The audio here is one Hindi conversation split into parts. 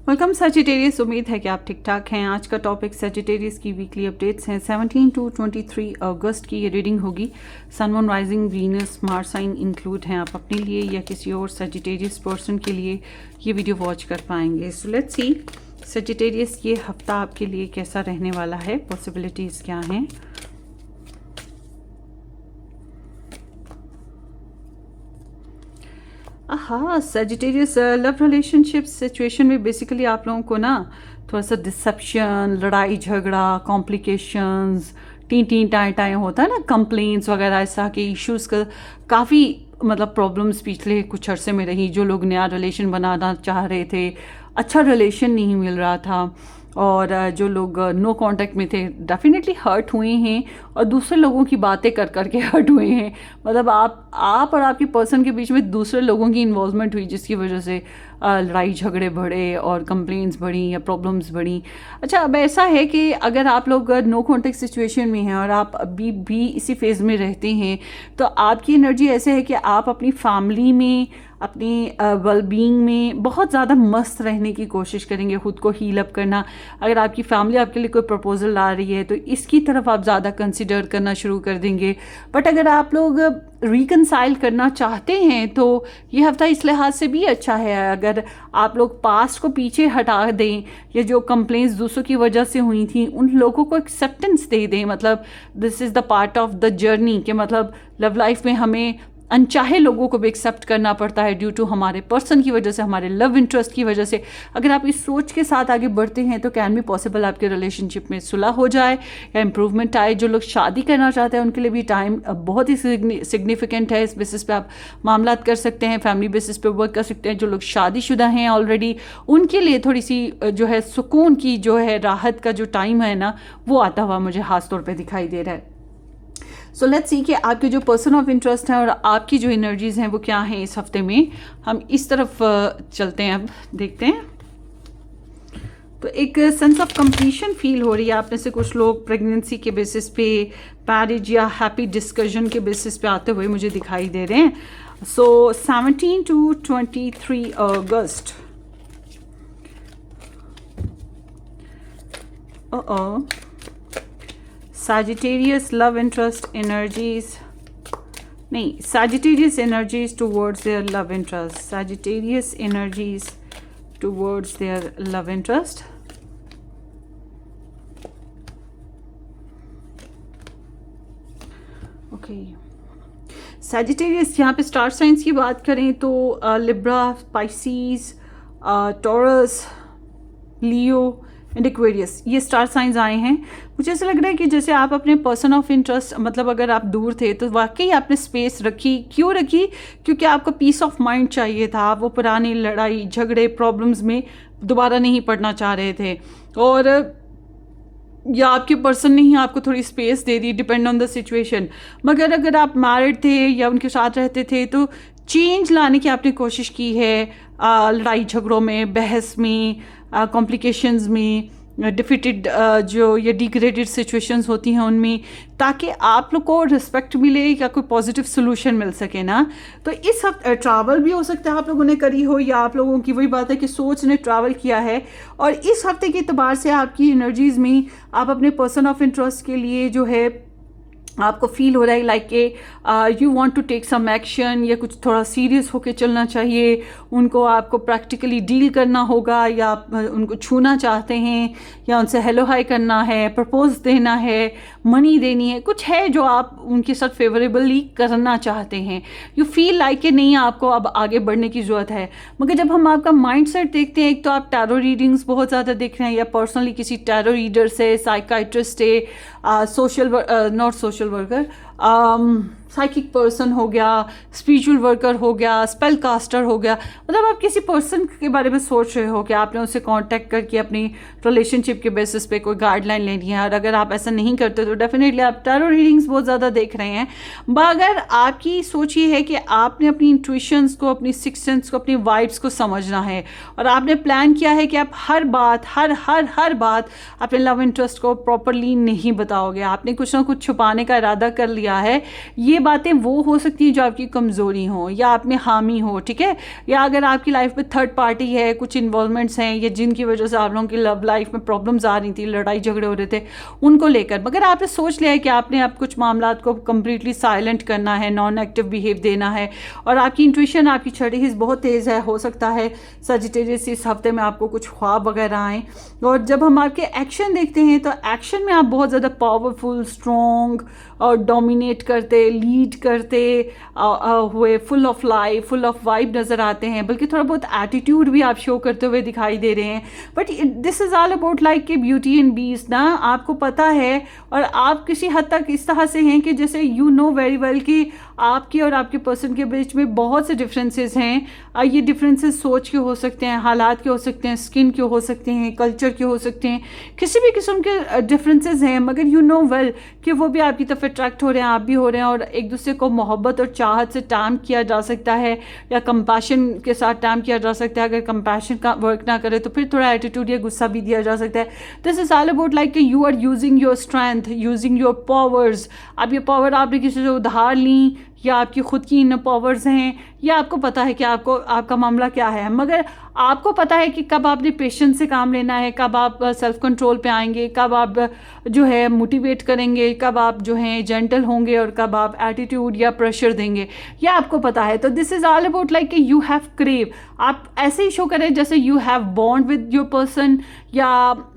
Welcome Sagittarius. उम्मीद है कि आप ठीक ठाक हैं। आज का टॉपिक सजिटेरियस की वीकली अपडेट्स हैं। 17 टू 23 अगस्त की ये रीडिंग होगी। Sun, moon, rising, Venus, Mars sign include हैं। आप अपने लिए या किसी और सजिटेरियस पर्सन के लिए ये वीडियो वॉच कर पाएंगे। सो लेट्स सी सजिटेरियस ये हफ्ता आपके लिए कैसा रहने वाला है, पॉसिबिलिटीज़ क्या हैं। हाँ, सजिटेरियस लव रिलेशनशिप सिचुएशन में बेसिकली आप लोगों को ना थोड़ा सा डिसेप्शन, लड़ाई झगड़ा, complications, T T tie tie होता है ना, कंप्लेंट्स वगैरह, ऐसा के इश्यूज़ का काफ़ी मतलब प्रॉब्लम्स पिछले कुछ अरसे में रही। जो लोग नया रिलेशन बनाना चाह रहे थे, अच्छा रिलेशन नहीं मिल रहा था, और जो लोग नो कांटेक्ट में थे डेफिनेटली हर्ट हुए हैं, और दूसरे लोगों की बातें कर करके हर्ट हुए हैं। मतलब आप और आपकी पर्सन के बीच में दूसरे लोगों की इन्वॉल्वमेंट हुई, जिसकी वजह से लड़ाई झगड़े बढ़े और कंप्लेंट्स बढ़ी या प्रॉब्लम्स बढ़ी। अच्छा, अब ऐसा है कि अगर आप लोग नो कांटेक्ट सिचुएशन में हैं और आप अभी भी इसी फेज़ में रहते हैं, तो आपकी एनर्जी ऐसे है कि आप अपनी फैमिली में, अपनी वेलबींग में बहुत ज़्यादा मस्त रहने की कोशिश करेंगे, खुद को हील अप करना। अगर आपकी फैमिली आपके लिए कोई प्रपोजल ला रही है तो इसकी तरफ आप ज़्यादा कंसिडर करना शुरू कर देंगे। बट अगर आप लोग रिकनसाइल करना चाहते हैं तो ये हफ्ता इस लिहाज से भी अच्छा है। अगर आप लोग पास्ट को पीछे हटा दें, या जो कंप्लेंट्स दूसरों की वजह से हुई थी उन लोगों को एक्सेप्टेंस दे दें, मतलब this is the part of the journey, कि मतलब लव लाइफ में हमें अनचाहे लोगों को भी एक्सेप्ट करना पड़ता है ड्यू टू हमारे पर्सन की वजह से, हमारे लव इंटरेस्ट की वजह से। अगर आप इस सोच के साथ आगे बढ़ते हैं तो कैन भी पॉसिबल आपके रिलेशनशिप में सुलह हो जाए या इम्प्रूवमेंट आए। जो लोग शादी करना चाहते हैं उनके लिए भी टाइम बहुत ही सिग्निफिकेंट है। इस बेसिस पे आप मामला कर सकते हैं, फैमिली बेसिस पे वर्क कर सकते हैं। जो लोग शादीशुदा हैं ऑलरेडी, उनके लिए थोड़ी सी जो है सुकून की, जो है राहत का जो टाइम है ना, वो आता हुआ मुझे खास तौर पर दिखाई दे रहा है। सो लेट्स सी कि आपके जो पर्सन ऑफ इंटरेस्ट हैं और आपकी जो एनर्जीज हैं वो क्या हैं इस हफ्ते में। हम इस तरफ चलते हैं, अब देखते हैं। तो एक सेंस ऑफ कंप्लीशन फील हो रही है। आप में से कुछ लोग प्रेगनेंसी के बेसिस पे, मैरिज या हैप्पी डिस्कशन के बेसिस पे आते हुए मुझे दिखाई दे रहे हैं। So 17 to 23 August. Sagittarius love interest energies, नहीं, Sagittarius energies towards their love interest, Sagittarius energies towards their love interest. Okay, Sagittarius यहाँ पे स्टार साइंस की बात करें तो Libra, species, taurus, Leo and Aquarius, ये स्टार साइंस आए हैं। मुझे ऐसा लग रहा है कि जैसे आप अपने पर्सन ऑफ इंटरेस्ट, मतलब अगर आप दूर थे तो वाकई आपने स्पेस रखी। क्यों रखी? क्योंकि आपको पीस ऑफ माइंड चाहिए था। आप वो पुरानी लड़ाई झगड़े प्रॉब्लम्स में दोबारा नहीं पड़ना चाह रहे थे, और या आपके पर्सन ने ही आपको थोड़ी space they the, depend on the situation. मगर अगर आप मैरिड थे या उनके साथ रहते थे तो चेंज लाने की आपने कोशिश की है, लड़ाई झगड़ों में, बहस में, कॉम्प्लिकेशंस में, डिफिटेड जो ये डिग्रेडेड सिचुएशंस होती हैं उनमें, ताकि आप लोग को रिस्पेक्ट मिले या कोई पॉजिटिव सोल्यूशन मिल सके ना। तो इस हफ्ते ट्रैवल भी हो सकता है आप लोगों ने करी हो, या आप लोगों की वही बात है कि सोच ने ट्रैवल किया है। और इस हफ्ते के एतबार से आपकी एनर्जीज में आप अपने पर्सन ऑफ इंटरेस्ट के लिए जो है आपको फील हो रहा है लाइक के you want to take some action, या कुछ थोड़ा सीरियस होके चलना चाहिए। उनको आपको प्रैक्टिकली डील करना होगा, या आप उनको छूना चाहते हैं, या उनसे हेलो हाई करना है, प्रपोज देना है, मनी देनी है, कुछ है जो आप उनके साथ फेवरेबली करना चाहते हैं। यू फील लाइक कि नहीं, आपको अब आगे बढ़ने की ज़रूरत है। मगर जब हम आपका माइंड सेट देखते हैं, एक तो आप टैरो रीडिंग्स बहुत ज़्यादा देख रहे हैं, या पर्सनली किसी टैरो रीडर से, साइकाइट्रिस्ट से, not social worker, psychic person हो गया, स्पिरिचुअल वर्कर हो गया, स्पेल कास्टर हो गया, मतलब आप किसी पर्सन के बारे में सोच रहे हो कि आपने उससे कांटेक्ट करके अपनी रिलेशनशिप के बेसिस पे कोई गाइडलाइन लेनी है। और अगर आप ऐसा नहीं करते तो डेफिनेटली आप टैरो रीडिंग्स बहुत ज़्यादा देख रहे हैं। मगर आपकी सोच ये है कि आपने अपनी इंट्यूशंस को, अपनी सिक्स सेंस को, अपनी वाइब्स को समझना है, और आपने प्लान किया है कि आप हर बात, हर बात अपने लव इंटरेस्ट को प्रॉपरली नहीं बताओगे। आपने कुछ ना कुछ छुपाने का इरादा कर लिया क्या है, ये बातें वो हो सकती हैं जो आपकी कमज़ोरी हो या आप में हामी हो, ठीक है, या अगर आपकी लाइफ में थर्ड पार्टी है, कुछ इन्वॉल्वमेंट्स हैं या जिनकी वजह से आप लोगों की लव लाइफ में प्रॉब्लम्स आ रही थी, लड़ाई झगड़े हो रहे थे उनको लेकर, मगर आपने सोच लिया है कि आपने आप कुछ मामला को कम्प्लीटली साइलेंट करना है, नॉन एक्टिव बिहेव देना है, और आपकी इंट्यूशन, आपकी छठी हिस्स बहुत तेज़ है। हो सकता है सजिटेरियस इस हफ्ते में आपको कुछ ख्वाब वगैरह आएँ, और जब हम आपके एक्शन देखते हैं तो एक्शन में आप बहुत ज़्यादा पावरफुल, स्ट्रॉन्ग और डोमिनेट करते, लीड करते हुए, full of life, full of vibe नज़र आते हैं, बल्कि थोड़ा बहुत एटीट्यूड भी आप शो करते हुए दिखाई दे रहे हैं। But this is all about like कि ब्यूटी एंड बीस्ट ना, आपको पता है, और आप किसी हद तक इस तरह से हैं कि जैसे यू नो वेरी वेल कि आपके और आपके पर्सन के बीच में बहुत से डिफरेंसेस हैं। ये डिफरेंसेस सोच के हो सकते हैं, हालात के हो सकते हैं, स्किन के हो सकते हैं, कल्चर के हो सकते हैं, किसी भी किस्म के डिफरेंसेस हैं, मगर यू नो वेल कि वो भी आपकी तरफ अट्रैक्ट हो रहे हैं, आप भी हो रहे हैं, और एक दूसरे को मोहब्बत और चाहत से टैम किया जा सकता है, या कंपैशन के साथ टैम किया जा सकता है। अगर कंपैशन का वर्क ना करे तो फिर थोड़ा एटीट्यूड या गुस्सा भी दिया जा सकता है। This is all about like कि you are using your strength, using your powers. अब ये पावर आपने किसी से उधार ली, या आपकी ख़ुद की इन पावर्स हैं, या आपको पता है कि आपको आपका मामला क्या है, मगर आपको पता है कि कब आपने पेशेंस से काम लेना है, कब आप सेल्फ कंट्रोल पे आएंगे, कब आप जो है मोटिवेट करेंगे, कब आप जो हैं जेंटल होंगे, और कब आप एटीट्यूड या प्रेशर देंगे, यह आपको पता है। तो this is all about like कि यू हैव क्रेव। आप ऐसे ही शो करें जैसे you have bond with your person, या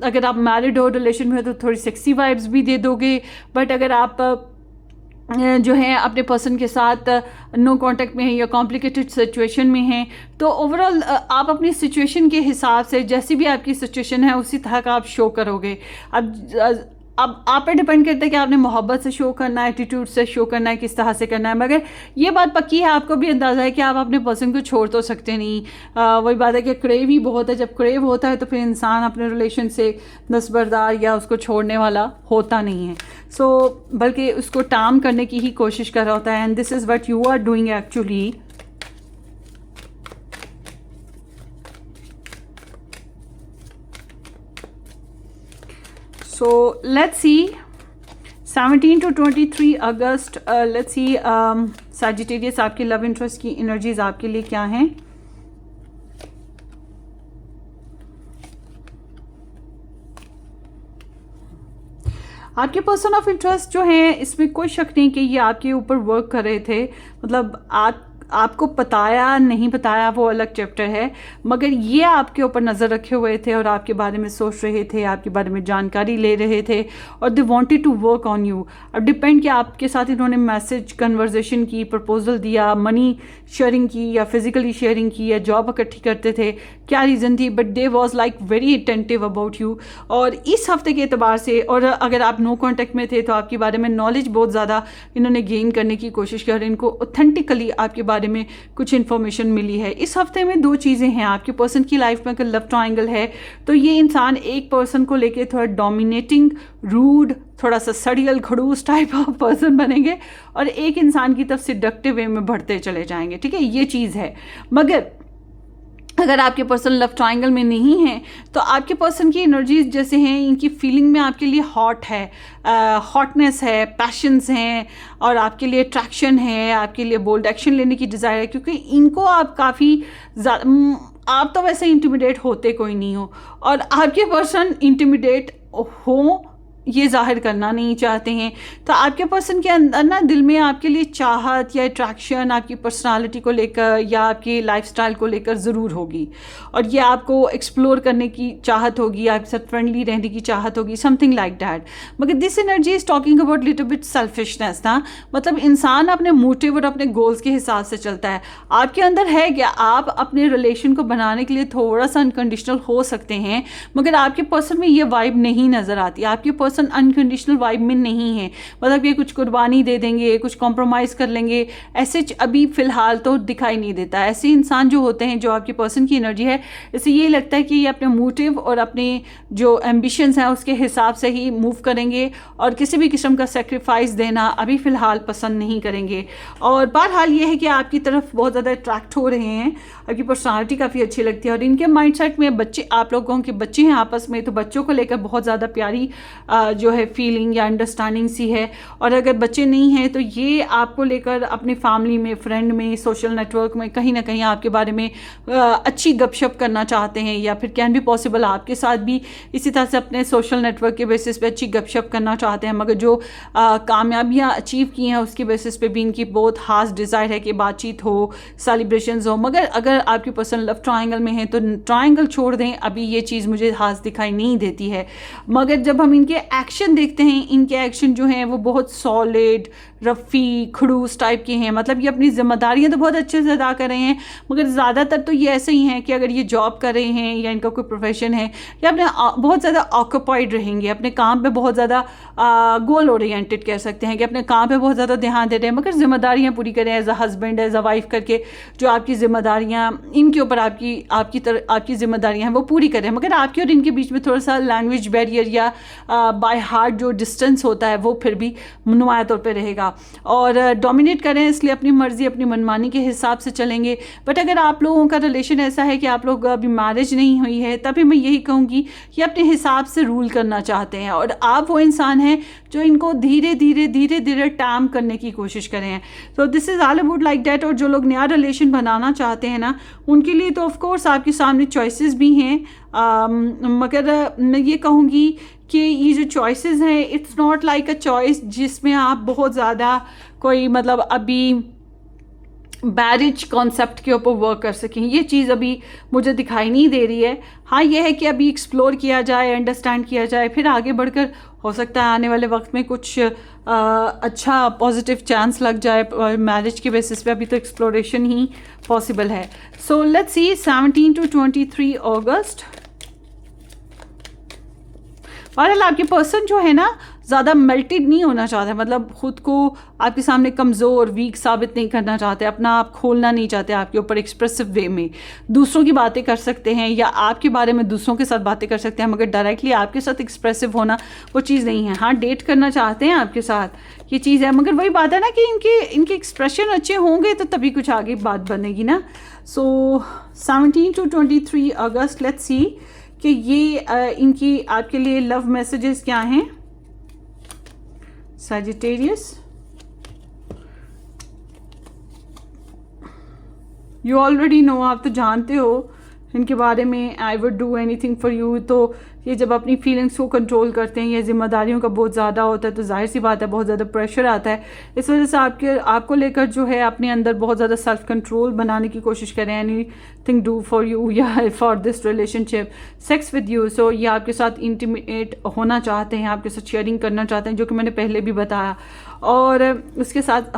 अगर आप मैरिड हो, रिलेशन में हो, तो थोड़ी सेक्सी वाइब्स भी दे दोगे। बट अगर आप जो है अपने पर्सन के साथ नो कांटेक्ट में है या कॉम्प्लिकेटेड सिचुएशन में हैं, तो ओवरऑल आप अपनी सिचुएशन के हिसाब से, जैसी भी आपकी सिचुएशन है उसी तरह का आप शो करोगे। अब आप पे डिपेंड करता है कि आपने मोहब्बत से शो करना है, एटीट्यूड से शो करना है, किस तरह से करना है। मगर ये बात पक्की है, आपको भी अंदाज़ा है कि आप अपने पर्सन को छोड़ तो सकते नहीं। वही बात है कि क्रेव ही बहुत है। जब क्रेव होता है तो फिर इंसान अपने रिलेशन से दस्तबरदार या उसको छोड़ने वाला होता नहीं है। बल्कि उसको टाम करने की ही कोशिश कर रहा होता है। And this is what you are doing actually. So let's see 17 to 23 August, let's see Sagittarius, आपके लव इंटरेस्ट की एनर्जीज आपके लिए क्या हैं। आपके पर्सन ऑफ इंटरेस्ट जो हैं, इसमें कोई शक नहीं कि ये आपके ऊपर वर्क कर रहे थे। मतलब आपको बताया नहीं बताया वो अलग चैप्टर है, मगर ये आपके ऊपर नज़र रखे हुए थे और आपके बारे में सोच रहे थे, आपके बारे में जानकारी ले रहे थे, और they wanted to work on you. अब डिपेंड कि आपके साथ इन्होंने मैसेज, कन्वर्जेशन की, प्रपोजल दिया, मनी शेयरिंग की, या फिजिकली शेयरिंग की, या जॉब इकट्ठी करते थे, क्या रीज़न थी, but they was like very attentive about you. और इस हफ्ते के अतबार से, और अगर आप नो कॉन्टेक्ट में थे तो आपके बारे में नॉलेज बहुत ज़्यादा इन्होंने गेन करने की कोशिश की, और इनको ऑथेंटिकली आपके बारे में कुछ इन्फॉर्मेशन मिली है। इस हफ्ते में दो चीज़ें हैं आपके पर्सन की लाइफ में। अगर लव ट्रायंगल है तो ये इंसान एक पर्सन को लेके थोड़ा डोमिनेटिंग, रूड, थोड़ा सा सड़ियल खड़ूस टाइप ऑफ पर्सन बनेंगे, और एक इंसान की तरफ सिडक्टिव वे में बढ़ते चले जाएंगे, ठीक है, ये चीज़ है। मगर अगर आपके पर्सन लव ट्रायंगल में नहीं है तो आपके पर्सन की एनर्जीज जैसे हैं, इनकी फीलिंग में आपके लिए हॉट है, हॉटनेस है, पैशंस हैं, और आपके लिए अट्रैक्शन है, आपके लिए बोल्ड एक्शन लेने की डिज़ायर है, क्योंकि इनको आप काफ़ी आप तो वैसे इंटिमिडेट होते कोई नहीं हो, और आपके पर्सन इंटिमिडेट हो ये जाहिर करना नहीं चाहते हैं। तो आपके पर्सन के अंदर ना दिल में आपके लिए चाहत या अट्रैक्शन आपकी पर्सनालिटी को लेकर या आपकी लाइफस्टाइल को लेकर ज़रूर होगी, और ये आपको एक्सप्लोर करने की चाहत होगी, आपके साथ फ्रेंडली रहने की चाहत होगी, समथिंग लाइक दैट। मगर this energy is talking about little bit selfishness ना, मतलब इंसान अपने मोटिव और अपने गोल्स के हिसाब से चलता है। आपके अंदर है क्या, आप अपने रिलेशन को बनाने के लिए थोड़ा सा अनकंडीशनल हो सकते हैं, मगर आपके पर्सन में ये वाइब नहीं नज़र आती। आपके पर्सन अनकंडीशनल वाइब में नहीं है, मतलब ये कुछ कुर्बानी दे देंगे, कुछ कॉम्प्रोमाइज़ कर लेंगे, ऐसे अभी फ़िलहाल तो दिखाई नहीं देता। ऐसे इंसान जो होते हैं, जो आपके पर्सन की एनर्जी है, इससे ये लगता है कि ये अपने मोटिव और अपने जो एम्बिशंस हैं उसके हिसाब से ही मूव करेंगे, और किसी भी किस्म का सेक्रीफाइस देना अभी फ़िलहाल पसंद नहीं करेंगे। और बहरहाल ये है कि आपकी तरफ बहुत ज़्यादा अट्रैक्ट हो रहे हैं, आपकी पर्सनालिटी काफ़ी अच्छी लगती है, और इनके माइंडसेट में बच्चे, आप लोगों के बच्चे हैं आपस में, तो बच्चों को लेकर बहुत ज़्यादा प्यारी जो है फीलिंग या अंडरस्टैंडिंग सी है। और अगर बच्चे नहीं हैं तो ये आपको लेकर अपने फैमिली में, फ्रेंड में, सोशल नेटवर्क में कहीं ना कहीं आपके बारे में अच्छी गपशप करना चाहते हैं, या फिर कैन बी पॉसिबल आपके साथ भी इसी तरह से अपने सोशल नेटवर्क के बेसिस पे अच्छी गपशप करना चाहते हैं, मगर जो कामयाबियाँ अचीव की हैं उसके बेसिस पे भी इनकी बहुत खास डिज़ायर है कि बातचीत हो, सेलिब्रेशंस हो। मगर अगर आपकी पर्सन लव ट्रायंगल में है तो ट्रायंगल छोड़ दें, अभी ये चीज़ मुझे खास दिखाई नहीं देती है। मगर जब हम इनके एक्शन देखते हैं, इनके एक्शन जो हैं वो बहुत सॉलिड, रफ़ी, खड़ूस टाइप के हैं। मतलब ये अपनी जिम्मेदारियां तो बहुत अच्छे से अदा कर रहे हैं, मगर ज़्यादातर तो ये ऐसे ही हैं कि अगर ये जॉब कर रहे हैं या इनका कोई प्रोफेशन है, या अपने बहुत ज़्यादा ऑक्यूपाइड रहेंगे, अपने काम पे बहुत ज़्यादा गोल ओरिएंटेड कह सकते हैं कि अपने काम पे बहुत ज़्यादा ध्यान दे रहे हैं, मगर जिम्मेदारियाँ पूरी करें as a husband, as a wife करके जो आपकी जिम्मेदारियाँ इनके ऊपर आपकी जिम्मेदारियाँ हैं वो पूरी करें। मगर आपके और इनके बीच में थोड़ा सा लैंग्वेज बैरियर या बाय हार्ट जो डिस्टेंस होता है वो फिर भी नुमाया तौर पर रहेगा। और डोमिनेट करें, इसलिए अपनी मर्जी, अपनी मनमानी के हिसाब से चलेंगे। बट अगर आप लोगों का रिलेशन ऐसा है कि आप लोग अभी मैरिज नहीं हुई है, तभी मैं यही कहूँगी कि अपने हिसाब से रूल करना चाहते हैं, और आप वो इंसान हैं जो इनको धीरे धीरे टैम करने की कोशिश करें। तो this is all about like that. और जो लोग नया रिलेशन बनाना चाहते हैं ना, उनके लिए तो ऑफ कोर्स आपके सामने चॉइसेस भी हैं, मगर मैं ये कहूँगी कि ये जो चॉइसेस हैं, it's not like a choice जिसमें आप बहुत ज़्यादा कोई मतलब अभी मैरिज कॉन्सेप्ट के ऊपर वर्क कर सकें। ये चीज़ अभी मुझे दिखाई नहीं दे रही है। हाँ, ये है कि अभी एक्सप्लोर किया जाए, अंडरस्टैंड किया जाए, फिर आगे बढ़कर हो सकता है आने वाले वक्त में कुछ अच्छा पॉजिटिव चांस लग जाए मैरिज के बेसिस पे। अभी तो एक्सप्लोरेशन ही पॉसिबल है। सो लेट्स सी 17 to 23 अगस्त। बहरहाल आपके पर्सन जो है ना ज़्यादा मेल्टेड नहीं होना चाहते, मतलब ख़ुद को आपके सामने कमज़ोर, वीक साबित नहीं करना चाहते, अपना आप खोलना नहीं चाहते आपके ऊपर एक्सप्रेसिव वे में। दूसरों की बातें कर सकते हैं या आपके बारे में दूसरों के साथ बातें कर सकते हैं, मगर डायरेक्टली आपके साथ एक्सप्रेसिव होना वो चीज़ नहीं है। हाँ, डेट करना चाहते हैं आपके साथ, ये चीज़ है, मगर वही बात है ना कि इनके एक्सप्रेशन अच्छे होंगे तो तभी कुछ आगे बात बनेगी ना। सो 17 to 23 अगस्त, लेट्स सी कि ये इनकी आपके लिए लव मैसेजेस क्या हैं। Sagittarius, you already know, आप तो जानते हो इनके बारे में। I would do anything for you. तो ये जब अपनी फीलिंग्स को कंट्रोल करते हैं, ये जिम्मेदारियों का बहुत ज़्यादा होता है, तो जाहिर सी बात है बहुत ज़्यादा प्रेशर आता है। इस वजह से आपको लेकर जो है अपने अंदर बहुत ज़्यादा सेल्फ कंट्रोल बनाने की कोशिश करें। एनीथिंग डू फॉर यू या for this relationship, sex with you. So ये आपके साथ इंटीमेट होना चाहते हैं, आपके साथ शेयरिंग करना चाहते हैं, जो कि मैंने पहले भी बताया। और उसके साथ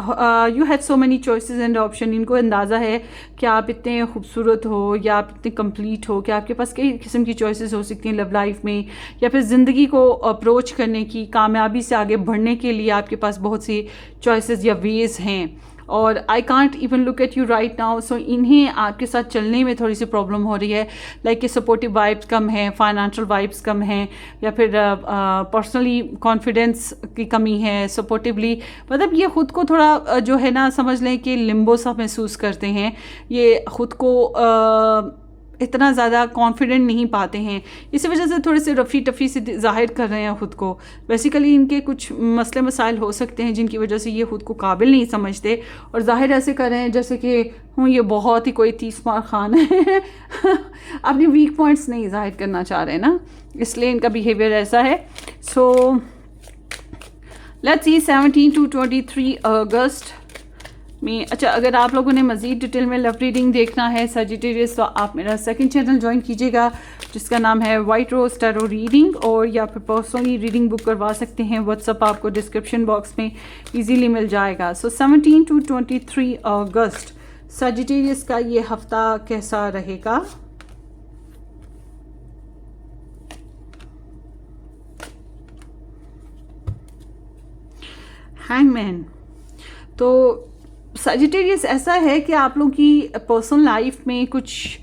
you have so many choices and option. इनको अंदाज़ा है कि आप इतने खूबसूरत हो या आप इतने कंप्लीट हो कि आपके पास कई किस्म की चॉइसेस हो सकती हैं लव लाइफ में, या फिर ज़िंदगी को अप्रोच करने की, कामयाबी से आगे बढ़ने के लिए आपके पास बहुत सी चॉइसेस या वेज़ हैं। और I can't even look at you right now. So इन्हें आपके साथ चलने में थोड़ी सी प्रॉब्लम हो रही है, लाइक कि सपोर्टिव वाइब्स कम हैं, फाइनेंशियल वाइब्स कम हैं, या फिर पर्सनली कॉन्फिडेंस की कमी है। सपोर्टिवली मतलब ये ख़ुद को थोड़ा जो है ना, समझ लें कि लिम्बो सा महसूस करते हैं, ये ख़ुद को इतना ज़्यादा कॉन्फिडेंट नहीं पाते हैं, इसी वजह से थोड़े से रफ़ी टफ़ी से ज़ाहिर कर रहे हैं ख़ुद को। बेसिकली इनके कुछ मसले मसाइल हो सकते हैं जिनकी वजह से ये ख़ुद को काबिल नहीं समझते, और ज़ाहिर ऐसे कर रहे हैं जैसे कि ये बहुत ही कोई 30 मार खान है अपने वीक पॉइंट्स नहीं ज़ाहिर करना चाह रहे हैं ना, इसलिए इनका बिहेवियर ऐसा है। सो लेट्स सी 17 to 23 अगस्त में। अच्छा, अगर आप लोगों ने मज़ीद डिटेल में लव रीडिंग देखना है सजिटेरियस, तो आप मेरा सेकंड चैनल ज्वाइन कीजिएगा जिसका नाम है वाइट रोज टैरो रीडिंग, और या फिर पर्सनली रीडिंग बुक करवा सकते हैं। व्हाट्सअप आपको डिस्क्रिप्शन बॉक्स में इजीली मिल जाएगा। सो 17 to 23 अगस्त सजिटेरियस का ये हफ्ता कैसा रहेगा। हैंगमैन। तो सजिटेरियस ऐसा है कि आप लोगों की पर्सनल लाइफ में कुछ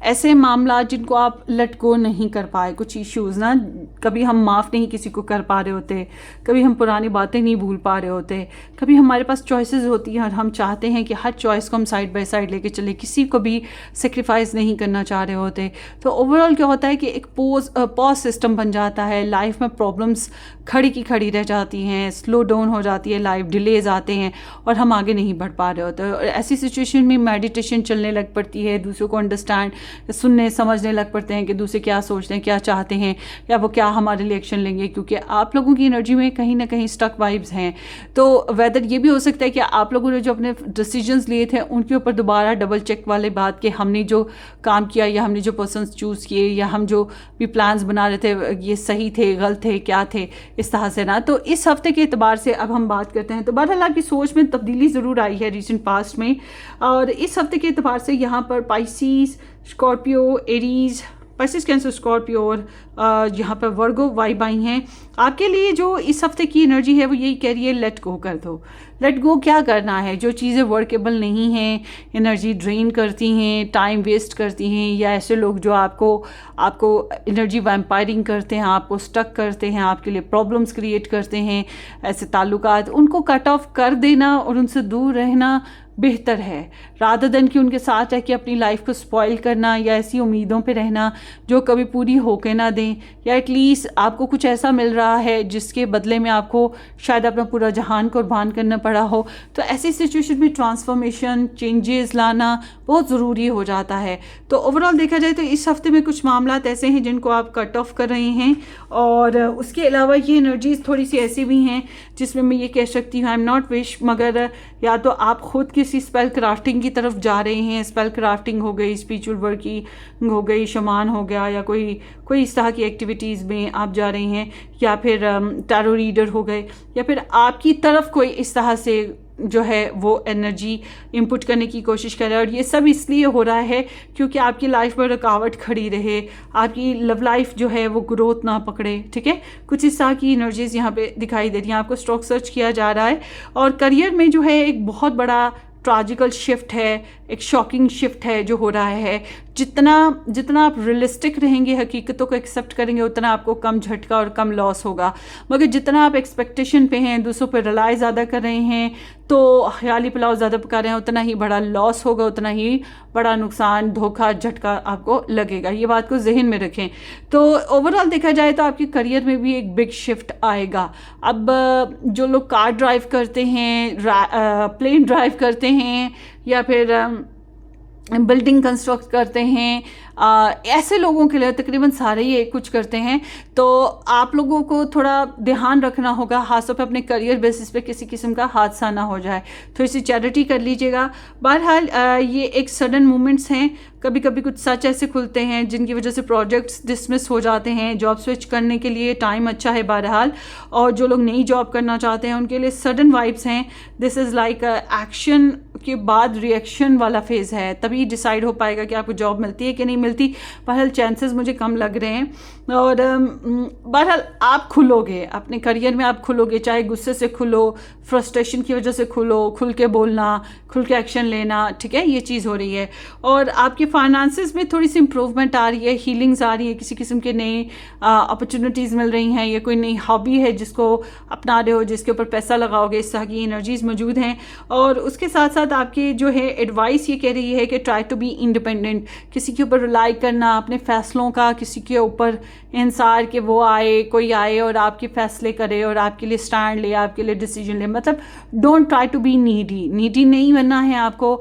ऐसे मामला जिनको आप लेट गो नहीं कर पाए, कुछ इश्यूज़ ना, कभी हम माफ़ नहीं किसी को कर पा रहे होते, कभी हम पुरानी बातें नहीं भूल पा रहे होते, कभी हमारे पास चॉइसेस होती हैं और हम चाहते हैं कि हर चॉइस को हम साइड बाय साइड लेके चले, किसी को भी सेक्रीफाइस नहीं करना चाह रहे होते। तो ओवरऑल क्या होता है कि एक पॉज सिस्टम बन जाता है, लाइफ में प्रॉब्लम्स खड़ी की खड़ी रह जाती हैं, स्लो डाउन हो जाती है लाइफ, डिलेज आते हैं और हम आगे नहीं बढ़ पा रहे होते। और ऐसी सिचुएशन में मेडिटेशन चलने लग पड़ती है, दूसरों को अंडरस्टैंड सुनने समझने लग पड़ते हैं कि दूसरे क्या सोचते हैं, क्या चाहते हैं, या वो क्या हमारे लिए एक्शन लेंगे, क्योंकि आप लोगों की एनर्जी में कहीं ना कहीं स्टक वाइब्स हैं। तो वेदर ये भी हो सकता है कि आप लोगों ने जो अपने डिसीजंस लिए थे उनके ऊपर दोबारा डबल चेक वाले बात कि हमने जो काम किया या हमने जो पर्सन चूज़ किए या हम जो भी प्लान्स बना रहे थे ये सही थे, गलत थे, क्या थे, इस तरह से ना। तो इस हफ्ते के एतबार से अब हम बात करते हैं। तो बहरहाल आपकी सोच में तब्दीली ज़रूर आई है रिसेंट पास्ट में, और इस हफ्ते के एतबार से यहाँ पर Pisces, Scorpio, Aries, Pisces, cancer, Scorpio और यहाँ पर वर्गो वाइब आई हैं। आपके लिए जो इस हफ्ते की एनर्जी है वो यही कह रही है लेट गो कर दो। लेट गो क्या करना है, जो चीज़ें वर्केबल नहीं हैं, एनर्जी ड्रेन करती हैं, टाइम वेस्ट करती हैं, या ऐसे लोग जो आपको एनर्जी वैम्पायरिंग करते हैं, आपको स्टक करते हैं, आपके लिए प्रॉब्लम्स क्रिएट करते हैं, ऐसे ताल्लुकात, उनको कट ऑफ कर देना और उनसे दूर रहना बेहतर है, रादर देन कि उनके साथ रह के अपनी लाइफ को स्पॉइल करना या ऐसी उम्मीदों पे रहना जो कभी पूरी होके ना दें, या एटलीस्ट आपको कुछ ऐसा मिल रहा है जिसके बदले में आपको शायद अपना पूरा जहान कुर्बान करना पड़ा हो। तो ऐसी सिचुएशन में ट्रांसफॉर्मेशन, चेंजेस लाना बहुत ज़रूरी हो जाता है। तो ओवरऑल देखा जाए तो इस हफ्ते में कुछ मामला ऐसे हैं जिनको आप कट ऑफ कर रहे हैं, और उसके अलावा ये एनर्जीज थोड़ी सी ऐसी भी हैं जिसमें मैं ये कह सकती हूँ आई एम नॉट विश, मगर या तो आप खुद किसी स्पेल क्राफ्टिंग की तरफ जा रहे हैं, स्पेल क्राफ्टिंग हो गई, स्पिरिचुअल वर्किंग हो गई, शमान हो गया, या कोई इस तरह की एक्टिविटीज़ में आप जा रहे हैं, या फिर टैरो रीडर हो गए, या फिर आपकी तरफ कोई इस तरह से जो है वो एनर्जी इनपुट करने की कोशिश कर रहा है। और ये सब इसलिए हो रहा है क्योंकि आपकी लाइफ में रुकावट खड़ी रहे, आपकी लव लाइफ जो है वो ग्रोथ ना पकड़े। ठीक है, कुछ इस तरह की एनर्जीज यहाँ पे दिखाई दे रही हैं। आपको स्टॉक सर्च किया जा रहा है, और करियर में जो है एक बहुत बड़ा ट्रैजिकल शिफ्ट है, एक शॉकिंग शिफ्ट है जो हो रहा है। जितना आप रियलिस्टिक रहेंगे, हकीकतों को एक्सेप्ट करेंगे, उतना आपको कम झटका और कम लॉस होगा। मगर जितना आप एक्सपेक्टेशन पे हैं, दूसरों पे रिलाई ज़्यादा कर रहे हैं, तो ख्याली पुलाव ज़्यादा पका रहे हैं, उतना ही बड़ा लॉस होगा, उतना ही बड़ा नुकसान, धोखा, झटका आपको लगेगा। ये बात को जहन में रखें। तो ओवरऑल देखा जाए तो आपके करियर में भी एक बिग शिफ्ट आएगा। अब जो लोग कार ड्राइव करते हैं, प्लेन ड्राइव करते हैं, या फिर बिल्डिंग कंस्ट्रक्ट करते हैं, ऐसे लोगों के लिए तकरीबन सारे ही कुछ करते हैं। तो आप लोगों को थोड़ा ध्यान रखना होगा, खासतौर पे अपने करियर बेसिस पे किसी किस्म का हादसा ना हो जाए। थोड़ी सी चैरिटी कर लीजिएगा। बहरहाल ये एक सडन मूवमेंट्स हैं, कभी कभी कुछ सच ऐसे खुलते हैं जिनकी वजह से प्रोजेक्ट्स डिसमिस हो जाते हैं। जॉब स्विच करने के लिए टाइम अच्छा है बहरहाल, और जो लोग नई जॉब करना चाहते हैं उनके लिए सडन वाइब्स हैं। दिस इज़ लाइक एक्शन के बाद रिएक्शन वाला फेज़ है, तभी डिसाइड हो पाएगा कि आपको जॉब मिलती है कि नहीं मिलती। बहरहाल चांसेस मुझे कम लग रहे हैं, और बहरहाल आप खुलोगे अपने करियर में, आप खुलोगे, चाहे गुस्से से खुलो, फ्रस्ट्रेशन की वजह से खुलो, खुल के बोलना, खुल के एक्शन लेना। ठीक है, ये चीज़ हो रही है। और आपके फाइनेंसेस में थोड़ी सी इंप्रूवमेंट आ रही है, हीलिंग्स आ रही है, किसी किस्म के नए अपॉर्चुनिटीज़ मिल रही हैं, या कोई नई हॉबी है जिसको अपना रहे हो, जिसके ऊपर पैसा लगाओगे, इस तरह की एनर्जीज़ मौजूद हैं। और उसके साथ साथ आपकी जो है एडवाइस ये कह रही है कि ट्राई टू बी इंडिपेंडेंट, किसी के ऊपर रिलाई करना, अपने फ़ैसलों का किसी के ऊपर इंसार के वो आए, कोई आए और आपके फ़ैसले करे और आपके लिए स्टैंड ले, आपके लिए डिसीजन ले। मतलब don't try to be needy नहीं बनना है आपको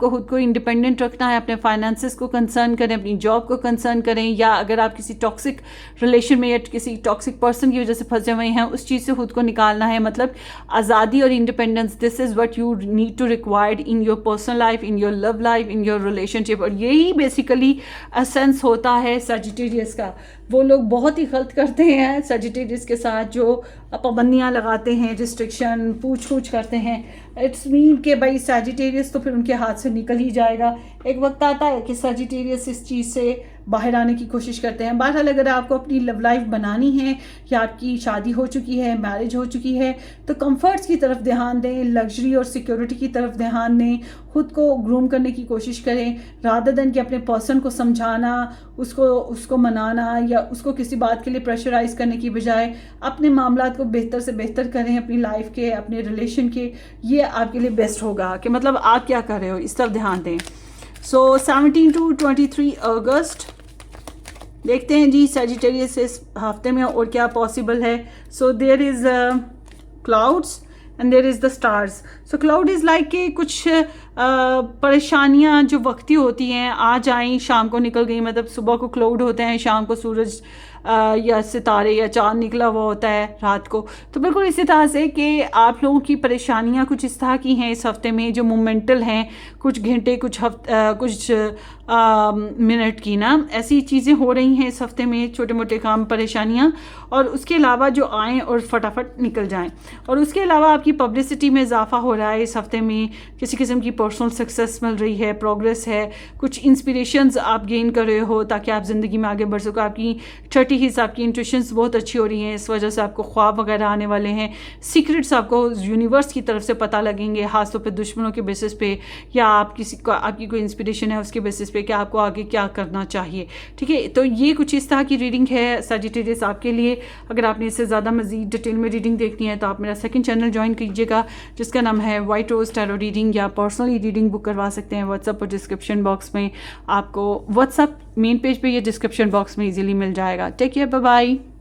खुद को इंडिपेंडेंट रखना है। अपने फाइनेंसेस को कंसर्न करें, अपनी जॉब को कंसर्न करें, या अगर आप किसी टॉक्सिक रिलेशन में या किसी टॉक्सिक पर्सन की वजह से फंसे हुए हैं, उस चीज़ से खुद को निकालना है। मतलब आज़ादी और independence, this is what you need to required in your personal life, in your love life, in your relationship. और यही बेसिकली एसेंस होता है सजिटेरियस का। वो लोग बहुत ही गलत करते हैं सजिटेरियस के साथ, जो पाबंदियाँ लगाते हैं, रिस्ट्रिक्शन, पूछ करते हैं। इट्स मीन कि भाई सजिटेरियस तो फिर उनके हाथ से निकल ही जाएगा। एक वक्त आता है कि सजिटेरियस इस चीज़ से बाहर आने की कोशिश करते हैं। बहरहाल अगर आपको अपनी लव लाइफ बनानी है या आपकी शादी हो चुकी है, मैरिज हो चुकी है, तो कंफर्ट्स की तरफ ध्यान दें, लग्जरी और सिक्योरिटी की तरफ ध्यान दें, खुद को ग्रूम करने की कोशिश करें रादर देन कि अपने पर्सन को समझाना, उसको मनाना या उसको किसी बात के लिए प्रेशराइज करने की बजाय अपने मामलात को बेहतर से बेहतर करें अपनी लाइफ के, अपने रिलेशन के। ये आपके लिए बेस्ट होगा कि मतलब आप क्या कर रहे हो, इस तरफ ध्यान दें। सो 17 to 23 अगस्त देखते हैं जी सजिटेरियस इस हफ्ते में और क्या पॉसिबल है। So there is clouds and there is the stars. So cloud is like कि कुछ परेशानियां जो वक्ती होती हैं आ जाएं, शाम को निकल गई, मतलब सुबह को क्लाउड होते हैं, शाम को सूरज या सितारे या चाँद निकला हुआ होता है रात को। तो बिल्कुल इसी तरह से कि आप लोगों की परेशानियां कुछ इस तरह की हैं इस हफ्ते में जो मोमेंटल हैं, कुछ घंटे, कुछ मिनट की ना, ऐसी चीज़ें हो रही हैं इस हफ्ते में, छोटे मोटे काम, परेशानियां, और उसके अलावा जो आएँ और फटाफट निकल जाएं। और उसके अलावा आपकी पब्लिसिटी में इजाफा हो रहा है इस हफ्ते में, किसी किस्म की पर्सनल सक्सेस मिल रही है, प्रोग्रेस है, कुछ इंस्पिरेशंस आप गेन कर रहे हो ताकि आप ज़िंदगी में आगे बढ़ सको। आपकी 30 हिस्सा आपकी इंट्यूशंस बहुत अच्छी हो रही हैं, इस वजह से आपको ख्वाब वगैरह आने वाले हैं, सीक्रेट्स आपको यूनिवर्स की तरफ से पता लगेंगे, खासतौर पे दुश्मनों के बेसिस पे, या आप किसी को आपकी कोई इंस्पिरेशन है उसके बेसिस पे कि आपको आगे क्या करना चाहिए। ठीक है, तो ये कुछ इस तरह की रीडिंग है सजिटेरियस आपके लिए। अगर आपने इससे ज़्यादा मज़ीद डिटेल में रीडिंग देखनी है तो आप मेरा सेकंड चैनल ज्वाइन कीजिएगा जिसका नाम है वाइट रोज़ टैरो रीडिंग, या पर्सनली रीडिंग बुक करवा सकते हैं व्हाट्सएप और डिस्क्रिप्शन बॉक्स में। आपको व्हाट्सएप मेन पेज पे या डिस्क्रिप्शन बॉक्स में इजीली मिल जाएगा। Take care, bye bye.